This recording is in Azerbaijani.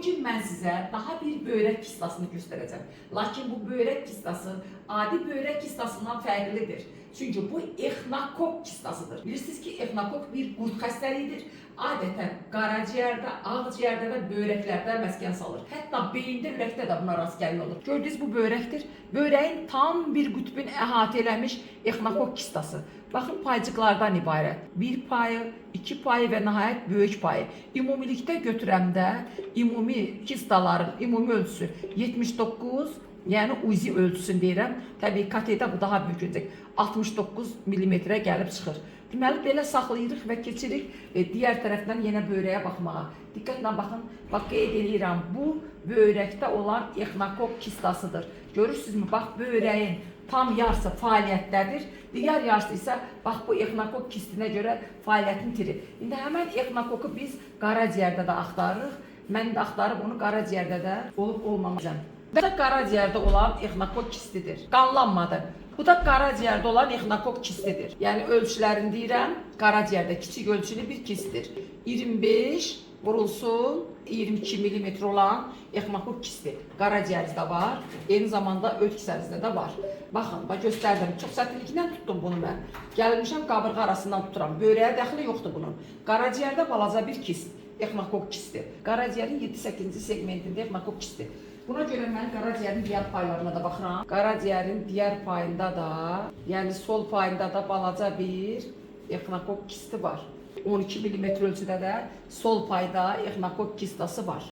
Bugün mən sizə daha bir böyrək kistasını göstərəcəm. Lakin bu böyrək kistası adi böyrək kistasından fərqlidir. Çünki bu exnakok kistasıdır. Bilirsiniz ki, exnakok bir qurd xəstəliyidir. Adətən qaraciyərdə, ağciyərdə və böyrəklərdə məskən salır. Hətta beyində, ürəkdə də buna rast gəlmək olur. Gördünüz, bu böyrəkdir. Böyrəyin tam bir qütbün əhatə eləmiş exnakok kistası. Baxın, paycıqlardan ibarət. Bir payı, iki payı və nəhayət böyük payı. Ümumilikdə götürəndə ümumi kistaların ümumi ölçüsü 79, yəni uzi ölçüsünü deyirəm. Təbii katedə bu daha böyük olacaq. 69 millimetrə gəlib çıxır. Deməli, belə saxlayırıq və keçirik digər tərəfdən yenə böyrəyə baxmağa. Diqqətlə baxın, bax qeyd edirəm, bu böyrəkdə olan exnakok kistasıdır. Görürsünüzmü? Bax, böyrəyin tam yarısı fəaliyyətdədir. Digər yarısı isə bax bu exnakok kistinə görə fəaliyyətini itirir. İndi həmən exnakoku biz qaraciyərdə də axtarırıq. Mən də axtarıb onu qaraciyərdə də olub-olmamayacağım. Bu da qaraciyərdə olan exnakok kistidir. Qanlanmadı. Bu da qaraciyərdə olan exnakok kistidir. Yəni ölçülərini deyirəm, qaraciyərdə kiçik ölçülü bir kistdir. 25 vurulsun 22 mm olan exnakok kisti qaraciyərinizdə var. Eyni zamanda öd kisənizdə də var. Baxın, göstərdim. Çox sərtliklə tutdum bunu mən. Gəlmişəm qabırğa arasından tuturam. Böyrəyə dəxli yoxdur bunun. Qaraciyərdə balaca bir kist, exnakok kisti. Qaraciyərin 7-8-ci segmentində exnakok kisti. Buna görə mən qaraciyərin digər paylarına da baxıram. Qaraciyərin digər payında da, yəni sol payında da balaca bir exnakok kisti var. 12 mm ölçüdə də sol payda exnakok kistası var.